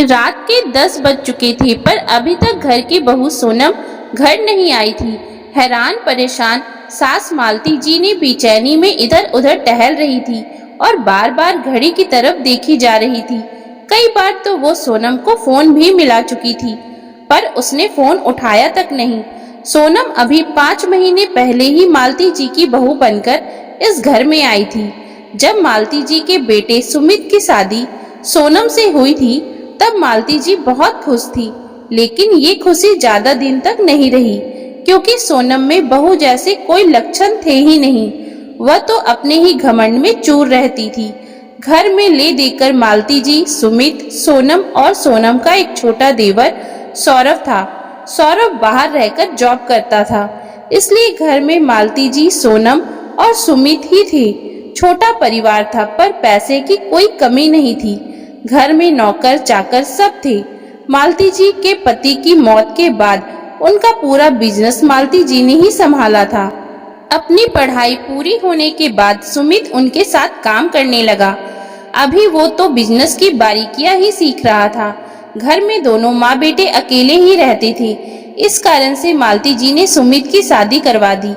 रात के 10 बज चुके थे पर अभी तक घर की बहू सोनम घर नहीं आई थी। हैरान परेशान सास मालती जी ने बेचैनी में इधर उधर टहल रही थी और बार बार घड़ी की तरफ देखी जा रही थी। कई बार तो वो सोनम को फोन भी मिला चुकी थी पर उसने फोन उठाया तक नहीं। सोनम अभी 5 महीने पहले ही मालती जी की बहू बनकर इस घर में आई थी। जब मालती जी के बेटे सुमित की शादी सोनम से हुई थी तब मालती जी बहुत खुश थी, लेकिन ये खुशी ज्यादा दिन तक नहीं रही क्योंकि सोनम में बहू जैसे कोई लक्षण थे ही नहीं। वह तो अपने ही घमंड में चूर रहती थी। घर में ले देकर मालती जी, सुमित, सोनम और सोनम का एक छोटा देवर सौरभ था। सौरभ बाहर रहकर जॉब करता था, इसलिए घर में मालती जी, सोनम और सुमित ही थे। छोटा परिवार था पर पैसे की कोई कमी नहीं थी। घर में नौकर चाकर सब थे। मालती जी के पति की मौत के बाद उनका पूरा बिजनेस मालती जी ने ही संभाला था। अपनी पढ़ाई पूरी होने के बाद सुमित उनके साथ काम करने लगा। अभी वो तो बिजनेस की बारीकियां ही सीख रहा था। घर में दोनों माँ बेटे अकेले ही रहते थे। इस कारण से मालती जी ने सुमित की शादी करवा दी,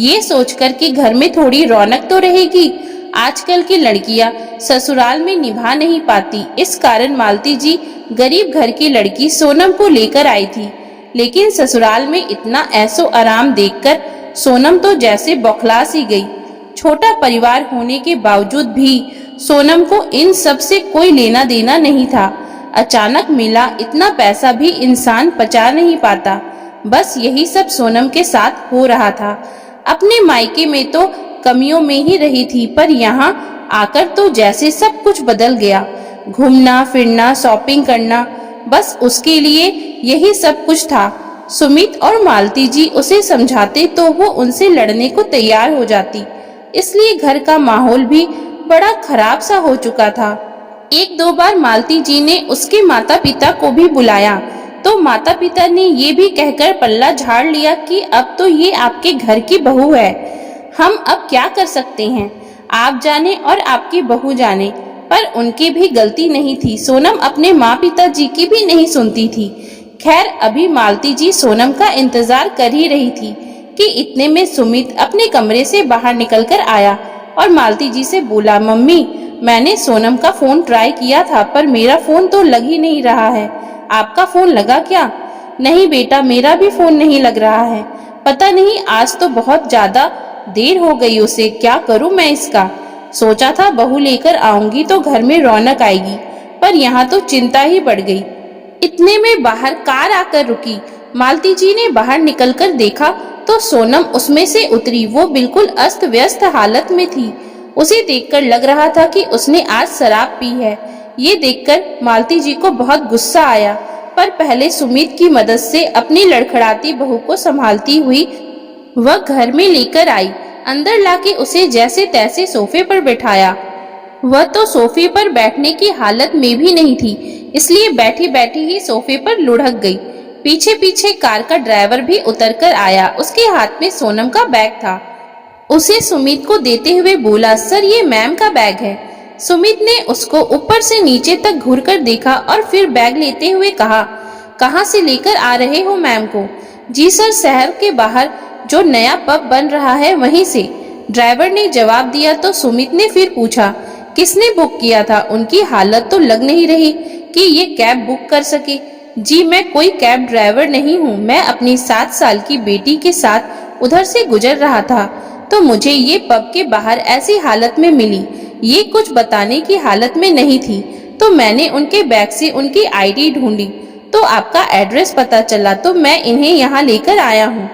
ये सोचकर कि घर में थोड़ी रौनक तो रहेगी। आजकल की लड़कियां ससुराल में निभा नहीं पाती, इस कारण मालती जी गरीब घर की लड़की सोनम को लेकर आई थी। लेकिन ससुराल में इतना ऐसो आराम देखकर सोनम तो जैसे बौखला सी गई। छोटा परिवार होने के बावजूद भी सोनम को इन सब से कोई लेना देना नहीं था। अचानक मिला इतना पैसा भी इंसान पचा नहीं पाता। बस यही सब सोनम के साथ हो रहा था। अपने मायके में तो कमियों में ही रही थी पर यहाँ आकर तो जैसे सब कुछ बदल गया। घूमना फिरना, शॉपिंग करना, बस उसके लिए यही सब कुछ था। सुमित और मालती जी उसे समझाते तो वो उनसे लड़ने को तैयार हो जाती, इसलिए घर का माहौल भी बड़ा खराब सा हो चुका था। एक दो बार मालती जी ने उसके माता पिता को भी बुलाया तो माता पिता ने ये भी कहकर पल्ला झाड़ लिया कि अब तो ये आपके घर की बहू है, हम अब क्या कर सकते हैं, आप जाने और आपकी बहू जाने। पर उनकी भी गलती नहीं थी। सोनम अपने माँ पिता जी की भी नहीं सुनती थी। खैर अभी मालती जी सोनम का इंतजार कर ही रही थी कि इतने में सुमित अपने कमरे से बाहर निकलकर आया और मालती जी से बोला, मम्मी मैंने सोनम का फोन ट्राई किया था पर मेरा फोन तो लग ही नहीं रहा है, आपका फोन लगा क्या? नहीं बेटा, मेरा भी फोन नहीं लग रहा है। पता नहीं आज तो बहुत ज्यादा देर हो गई उसे, क्या करूं मैं इसका। सोचा था बहू लेकर आऊंगी तो घर में रौनक आएगी, पर यहाँ तो चिंता ही बढ़ गई। इतने में बाहर कार आकर रुकी। मालती जी ने बाहर निकलकर देखा तो सोनम उसमें से उतरी। वो बिल्कुल अस्त व्यस्त हालत में थी। उसे देखकर लग रहा था कि उसने आज शराब पी है। ये देखकर मालती जी को बहुत गुस्सा आया, पर पहले सुमित की मदद से अपनी लड़खड़ाती बहू को संभालती हुई वह घर में लेकर आई। अंदर लाके उसे जैसे तैसे सोफे पर बैठाया। वह तो सोफे पर बैठने की हालत में भी नहीं थी, इसलिए बैठी बैठी ही सोफे पर लुढ़क गई। पीछे पीछे कार का ड्राइवर भी उतरकर आया। उसके हाथ में सोनम का बैग था। उसे सुमित को देते हुए बोला, सर ये मैम का बैग है। सुमित ने उसको ऊपर से नीचे तक घूरकर देखा और फिर बैग लेते हुए कहा, कहाँ से लेकर आ रहे हो मैम को? जी सर, शहर के बाहर जो नया पब बन रहा है वहीं से, ड्राइवर ने जवाब दिया। तो सुमित ने फिर पूछा, किसने बुक किया था? उनकी हालत तो लग नहीं रही कि ये कैब बुक कर सके। जी मैं कोई कैब ड्राइवर नहीं हूँ, मैं अपनी 7 साल की बेटी के साथ उधर से गुजर रहा था तो मुझे ये पब के बाहर ऐसी हालत में मिली। ये कुछ बताने की हालत में नहीं थी तो मैंने उनके बैग से उनकी आईडी ढूंढी तो आपका एड्रेस पता चला तो मैं इन्हें यहाँ लेकर आया हूँ।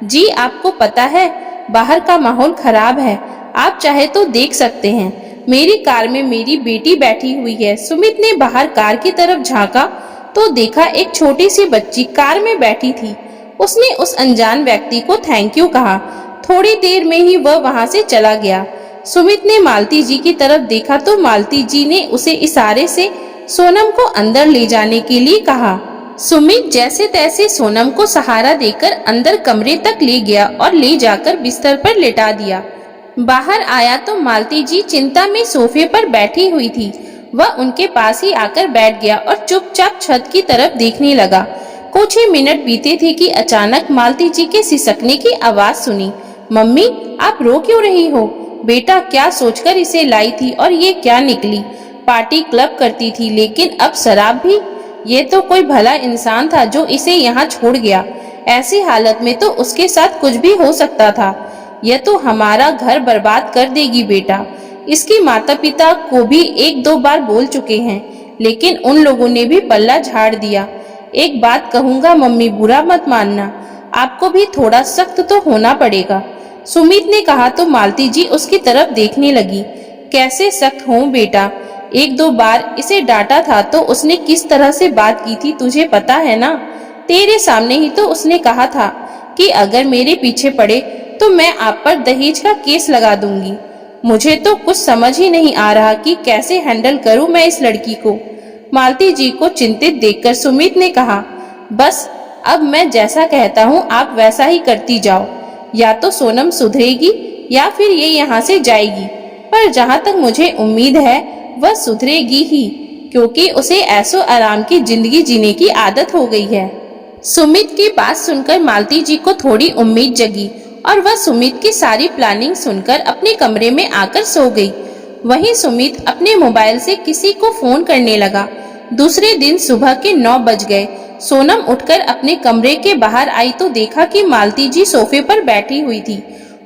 जी आपको पता है बाहर का माहौल खराब है, आप चाहे तो देख सकते हैं। मेरी कार में मेरी बेटी बैठी हुई है। सुमित ने बाहर कार की तरफ झांका तो देखा एक छोटी सी बच्ची कार में बैठी थी। उसने उस अनजान व्यक्ति को थैंक यू कहा। थोड़ी देर में ही वह वहां से चला गया। सुमित ने मालती जी की तरफ देखा तो मालती जी ने उसे इशारे से सोनम को अंदर ले जाने के लिए कहा। सुमित जैसे तैसे सोनम को सहारा देकर अंदर कमरे तक ले गया और ले जाकर बिस्तर पर लेटा दिया। बाहर आया तो मालती जी चिंता में सोफे पर बैठी हुई थी। वह उनके पास ही आकर बैठ गया और चुपचाप छत की तरफ देखने लगा। कुछ ही मिनट बीते थे कि अचानक मालती जी के सिसकने की आवाज सुनी। मम्मी, आप रो क्यों रही हो? बेटा क्या सोचकर इसे लाई थी और ये क्या निकली? पार्टी क्लब करती थी लेकिन अब शराब भी? ये तो कोई भला इंसान था जो इसे यहाँ छोड़ गया। ऐसी हालत में तो उसके साथ कुछ भी हो सकता था। यह तो हमारा घर बर्बाद कर देगी बेटा। इसकी माता पिता को भी एक दो बार बोल चुके हैं लेकिन उन लोगों ने भी पल्ला झाड़ दिया। एक बात कहूँगा मम्मी, बुरा मत मानना, आपको भी थोड़ा सख्त तो होना पड़ेगा। सुमित ने कहा तो मालती जी उसकी तरफ देखने लगी। कैसे सख्त हूँ बेटा? एक दो बार इसे डांटा था तो उसने किस तरह से बात की थी तुझे पता है ना? तेरे सामने ही तो उसने कहा था कि अगर मेरे पीछे पड़े तो मैं आप पर दहेज का केस लगा दूंगी। मुझे तो कुछ समझ ही नहीं आ रहा कि कैसे हैंडल करूं मैं इस लड़की को। मालती जी को चिंतित देखकर सुमित ने कहा, बस अब मैं जैसा कहता हूँ आप वैसा ही करती जाओ। या तो सोनम सुधरेगी या फिर ये यहाँ से जाएगी, पर जहाँ तक मुझे उम्मीद है वह सुधरेगी ही, क्योंकि उसे ऐसो आराम की जिंदगी जीने की आदत हो गई है। सुमित की बात सुनकर मालती जी को थोड़ी उम्मीद जगी और वह सुमित की सारी प्लानिंग सुनकर अपने कमरे में आकर सो गई। वहीं सुमित अपने मोबाइल से किसी को फोन करने लगा। दूसरे दिन सुबह के 9 बज गए। सोनम उठकर अपने कमरे के बाहर आई तो देखा कि मालती जी सोफे पर बैठी हुई थी।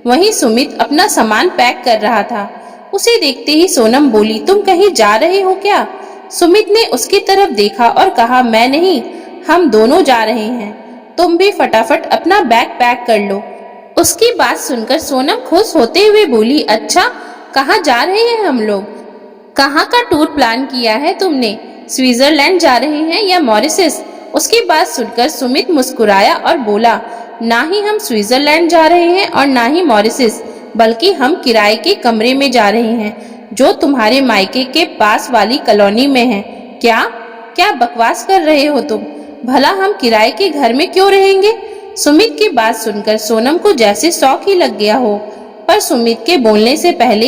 वहीं सुमित अपना सामान पैक कर रहा था। उसे देखते ही सोनम बोली, तुम कहीं जा रहे हो क्या? सुमित ने उसकी तरफ देखा और कहा, मैं नहीं, हम दोनों जा रहे हैं। तुम भी फटाफट अपना बैग पैक कर लो। उसकी बात सुनकर सोनम खुश होते हुए बोली, अच्छा कहाँ जा रहे हैं हम लोग? कहाँ का टूर प्लान किया है तुमने? स्विट्जरलैंड जा रहे हैं या मॉरिशस? उसकी बात सुनकर सुमित मुस्कुराया और बोला, ना ही हम स्विट्जरलैंड जा रहे हैं और ना ही मॉरिशस, बल्कि हम किराए के कमरे में जा रहे हैं जो तुम्हारे मायके के पास वाली कॉलोनी में है। क्या क्या बकवास कर रहे हो तुम? भला हम किराए के घर में क्यों रहेंगे? सुमित की बात सुनकर सोनम को जैसे शौक ही लग गया हो, पर सुमित के बोलने से पहले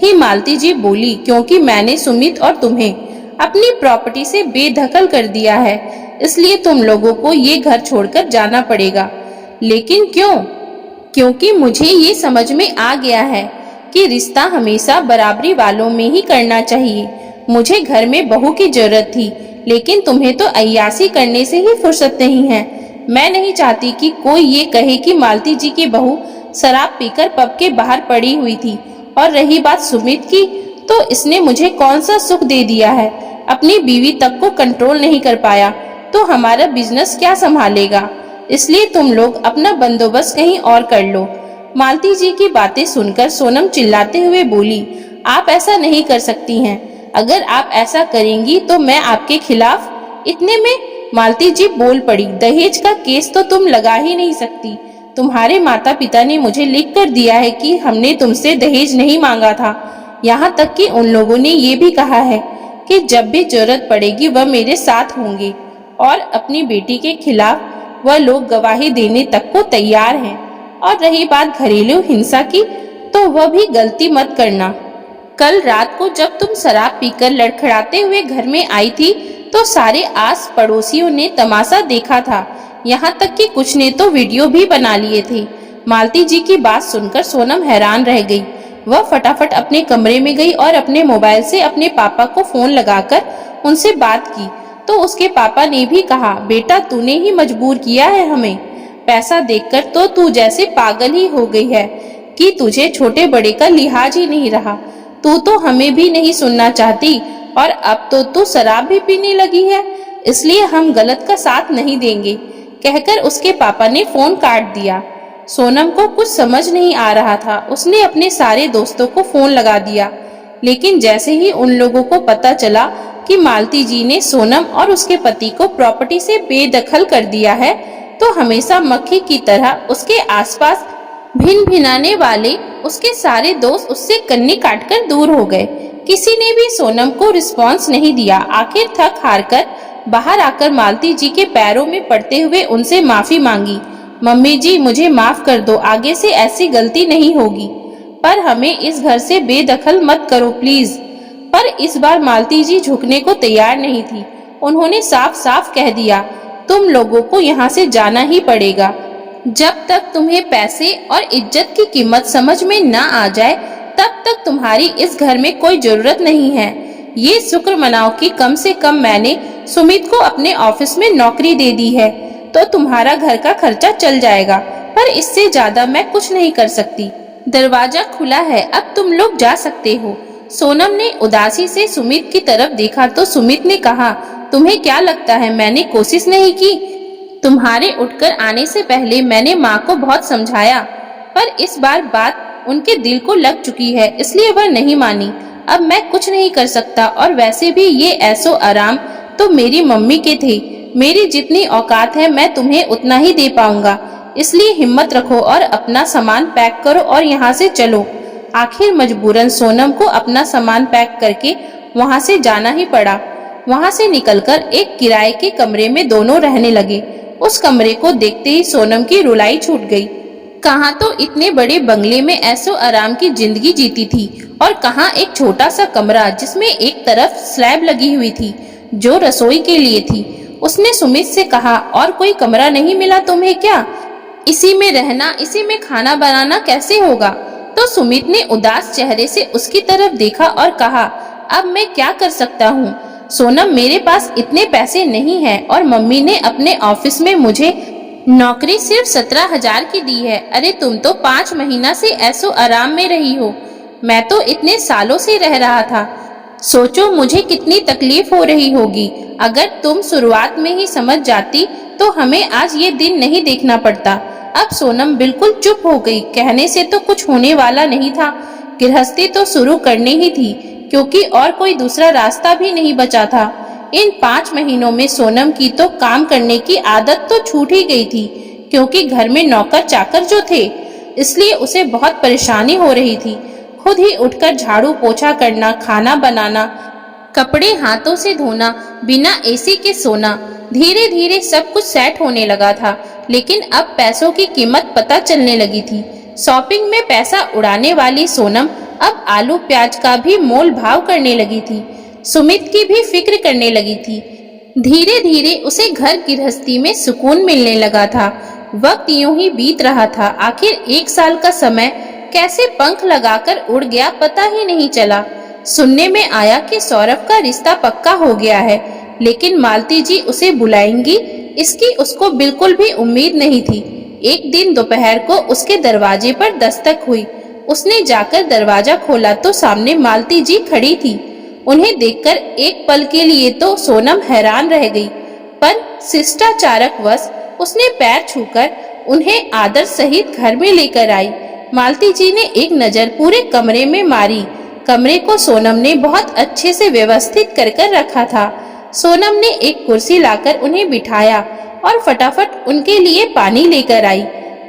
ही मालती जी बोली, क्योंकि मैंने सुमित और तुम्हें अपनी प्रॉपर्टी से बेदखल कर दिया है, इसलिए तुम लोगों को ये घर छोड़कर जाना पड़ेगा। लेकिन क्यों? क्योंकि मुझे ये समझ में आ गया है कि रिश्ता हमेशा बराबरी वालों में ही करना चाहिए। मुझे घर में बहू की जरूरत थी, लेकिन तुम्हें तो अय्यासी करने से ही फुर्सत नहीं है। मैं नहीं चाहती कि कोई ये कहे कि मालती जी की बहू शराब पीकर पब के बाहर पड़ी हुई थी। और रही बात सुमित की, तो इसने मुझे कौन सा सुख दे दिया है? अपनी बीवी तक को कंट्रोल नहीं कर पाया तो हमारा बिजनेस क्या संभालेगा? इसलिए तुम लोग अपना बंदोबस्त कहीं और कर लो। मालती जी की बातें सुनकर सोनम चिल्लाते हुए बोली, आप ऐसा नहीं कर सकती हैं। अगर आप ऐसा करेंगी तो मैं आपके खिलाफ। इतने में मालती जी बोल पड़ी, दहेज का केस तो तुम लगा ही नहीं सकती। तुम्हारे माता पिता ने मुझे लिख कर दिया है कि हमने तुमसे दहेज नहीं मांगा था। यहाँ तक कि उन लोगों ने ये भी कहा है कि जब भी जरूरत पड़ेगी वह मेरे साथ होंगे और अपनी बेटी के खिलाफ वह लोग गवाही देने तक को तैयार हैं। और रही बात घरेलू हिंसा की, तो वह भी गलती मत करना। कल रात को जब तुम शराब पीकर लड़खड़ाते हुए घर में आई थी तो सारे आस पड़ोसियों ने तमाशा देखा था। यहाँ तक कि कुछ ने तो वीडियो भी बना लिए थे। मालती जी की बात सुनकर सोनम हैरान रह गई। वह फटाफट अपने कमरे में गई और अपने मोबाइल से अपने पापा को फोन लगाकर उनसे बात की। तो उसके पापा ने भी कहा, बेटा तूने ही मजबूर किया है हमें। पैसा देखकर तो तू जैसे पागल ही हो गई है कि तुझे छोटे बड़े का लिहाज ही नहीं रहा। तू तो हमें भी नहीं सुनना चाहती और अब तो तू शराब भी पीने लगी है, इसलिए हम गलत का साथ नहीं देंगे, कहकर उसके पापा ने फोन काट दिया। सोनम को कुछ समझ नहीं आ रहा था। उसने अपने सारे दोस्तों को फोन लगा दिया, लेकिन जैसे ही उन लोगों को पता चला कि मालती जी ने सोनम और उसके पति को प्रॉपर्टी से बेदखल कर दिया है, तो हमेशा मक्खी की तरह उसके आसपास भिन भिनाने वाले उसके सारे दोस्त उससे कन्नी काटकर दूर हो गए। किसी ने भी सोनम को रिस्पॉन्स नहीं दिया। आखिर थक हार कर बाहर आकर मालती जी के पैरों में पड़ते हुए उनसे माफी मांगी। मम्मी जी मुझे माफ कर दो, आगे से ऐसी गलती नहीं होगी, पर हमें इस घर से बेदखल मत करो प्लीज। पर इस बार मालती जी झुकने को तैयार नहीं थी। उन्होंने साफ साफ कह दिया, तुम लोगों को यहाँ से जाना ही पड़ेगा। जब तक तुम्हें पैसे और इज्जत की कीमत समझ में ना आ जाए तब तक तुम्हारी इस घर में कोई जरूरत नहीं है। ये शुक्र मनाओ कि कम से कम मैंने सुमित को अपने ऑफिस में नौकरी दे दी है, तो तुम्हारा घर का खर्चा चल जाएगा, पर इससे ज्यादा मैं कुछ नहीं कर सकती। दरवाजा खुला है, अब तुम लोग जा सकते हो। सोनम ने उदासी से सुमित की तरफ देखा तो सुमित ने कहा, तुम्हें क्या लगता है मैंने कोशिश नहीं की? तुम्हारे उठकर आने से पहले मैंने माँ को बहुत समझाया, पर इस बार बात उनके दिल को लग चुकी है, इसलिए वह नहीं मानी। अब मैं कुछ नहीं कर सकता, और वैसे भी ये ऐसो आराम तो मेरी मम्मी के थे। मेरी जितनी औकात है मैं तुम्हें उतना ही दे पाऊंगा, इसलिए हिम्मत रखो और अपना सामान पैक करो और यहाँ से चलो। आखिर मजबूरन सोनम को अपना सामान पैक करके वहाँ से जाना ही पड़ा। वहाँ से निकलकर एक किराए के कमरे में दोनों रहने लगे। उस कमरे को देखते ही सोनम की रुलाई छूट गई। कहाँ तो इतने बड़े बंगले में ऐसो आराम की जिंदगी जीती थी, और कहाँ एक छोटा सा कमरा जिसमें एक तरफ स्लैब लगी हुई थी जो रसोई के लिए थी। उसने सुमित से कहा, और कोई कमरा नहीं मिला तुम्हें क्या? इसी में रहना, इसी में खाना बनाना कैसे होगा? तो सुमित ने उदास चेहरे से उसकी तरफ देखा और कहा, अब मैं क्या कर सकता हूँ सोनम, मेरे पास इतने पैसे नहीं हैं और मम्मी ने अपने ऑफिस में मुझे नौकरी सिर्फ 17,000 की दी है। अरे तुम तो 5 महीना से ऐसो आराम में रही हो, मैं तो इतने सालों से रह रहा था। सोचो मुझे कितनी तकलीफ हो रही होगी। अगर तुम शुरुआत में ही समझ जाती तो हमें आज ये दिन नहीं देखना पड़ता। अब सोनम बिल्कुल चुप हो गई। कहने से तो कुछ होने वाला नहीं था, गृहस्थी तो शुरू करनी ही थी, क्योंकि और कोई दूसरा रास्ता भी नहीं बचा था। इन 5 महीनों में सोनम की तो काम करने की आदत तो छूट ही गई थी, क्योंकि घर में नौकर चाकर जो थे, इसलिए उसे बहुत परेशानी हो रही थी। खुद ही उठकर झाड़ू पोछा करना, खाना बनाना, कपड़े हाथों से धोना, बिना एसी के सोना। धीरे धीरे सब कुछ सेट होने लगा था, लेकिन अब पैसों की कीमत पता चलने लगी थी। शॉपिंग में पैसा उड़ाने वाली सोनम अब आलू प्याज का भी मोल भाव करने लगी थी। सुमित की भी फिक्र करने लगी थी। धीरे धीरे उसे घर गृहस्थी में सुकून मिलने लगा था। वक्त यूं ही बीत रहा था। आखिर 1 साल का समय कैसे पंख लगाकर उड़ गया पता ही नहीं चला। सुनने में आया कि सौरभ का रिश्ता पक्का हो गया है, लेकिन मालती जी उसे बुलाएंगी, इसकी उसको बिल्कुल भी उम्मीद नहीं थी। एक दिन दोपहर को उसके दरवाजे पर दस्तक हुई। उसने जाकर दरवाजा खोला तो सामने मालती जी खड़ी थी। उन्हें देखकर एक पल के लिए तो सोनम हैरान रह गई, पर शिष्टाचारकवश उसने पैर छूकर उन्हें आदर सहित घर में लेकर आई। मालती जी ने एक नजर पूरे कमरे में मारी। कमरे को सोनम ने बहुत अच्छे से व्यवस्थित कर रखा था। सोनम ने एक कुर्सी लाकर उन्हें बिठाया और फटाफट उनके लिए पानी लेकर आई।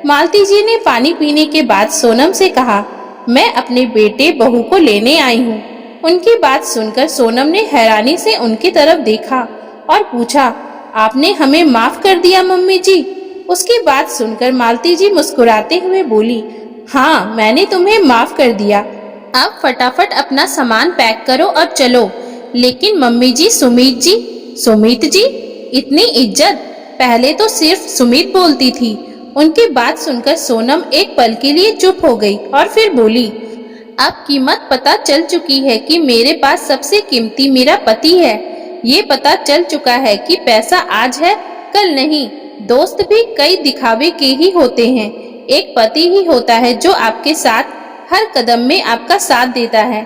मालती जी ने पानी पीने के बाद सोनम से कहा, मैं अपने बेटे बहू को लेने आई हूँ। उनकी बात सुनकर सोनम ने हैरानी से उनकी तरफ देखा और पूछा, आपने हमें माफ कर दिया मम्मी जी? उसकी बात सुनकर मालती जी मुस्कुराते हुए बोली, हाँ मैंने तुम्हें माफ कर दिया। अब फटाफट अपना सामान पैक करो और चलो। लेकिन मम्मी जी, सुमित जी। सुमित जी? इतनी इज्जत? पहले तो सिर्फ सुमित बोलती थी। उनकी बात सुनकर सोनम एक पल के लिए चुप हो गई और फिर बोली, अब कीमत पता चल चुकी है कि मेरे पास सबसे कीमती मेरा पति है। ये पता चल चुका है कि पैसा आज है कल नहीं। दोस्त भी कई दिखावे के ही होते हैं, एक पति ही होता है जो आपके साथ हर कदम में आपका साथ देता है।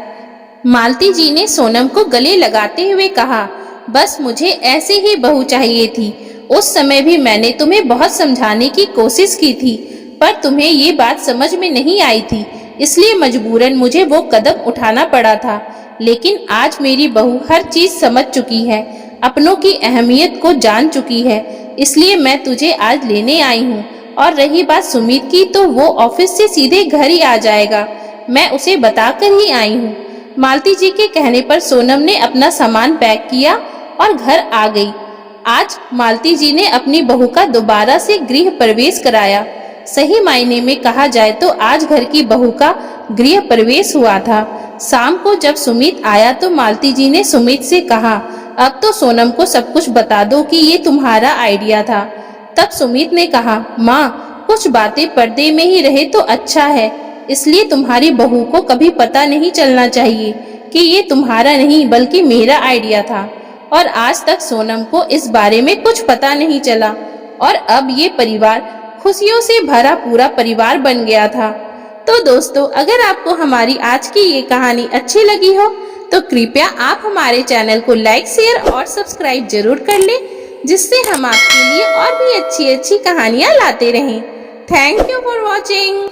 मालती जी ने सोनम को गले लगाते हुए कहा, बस मुझे ऐसे ही बहू चाहिए थी। उस समय भी मैंने तुम्हें बहुत समझाने की कोशिश की थी, पर तुम्हें ये बात समझ में नहीं आई थी, इसलिए मजबूरन मुझे वो कदम उठाना पड़ा था। लेकिन आज मेरी बहू हर चीज समझ चुकी है, अपनों की अहमियत को जान चुकी है, इसलिए मैं तुझे आज लेने आई हूँ। और रही बात सुमित की, तो वो ऑफिस से सीधे घर ही आ जाएगा, मैं उसे बताकर ही आई हूँ। मालती जी के कहने पर सोनम ने अपना सामान पैक किया और घर आ गई। आज मालती जी ने अपनी बहू का दोबारा से गृह प्रवेश कराया। सही मायने में कहा जाए तो आज घर की बहू का गृह प्रवेश हुआ था। शाम को जब सुमित आया तो मालती जी ने सुमित से कहा, अब तो सोनम को सब कुछ बता दो कि ये तुम्हारा आइडिया था। तब सुमित ने कहा, माँ, कुछ बातें पर्दे में ही रहे तो अच्छा है, इसलिए तुम्हारी बहू को कभी पता नहीं चलना चाहिए कि ये तुम्हारा नहीं बल्कि मेरा आइडिया था। और आज तक सोनम को इस बारे में कुछ पता नहीं चला और अब ये परिवार खुशियों से भरा पूरा परिवार बन गया था। तो दोस्तों, अगर आपको हमारी आज की ये कहानी अच्छी लगी हो तो कृपया आप हमारे चैनल को लाइक, शेयर और सब्सक्राइब जरूर कर लें, जिससे हम आपके लिए और भी अच्छी अच्छी कहानियाँ लाते रहें। Thank you for watching.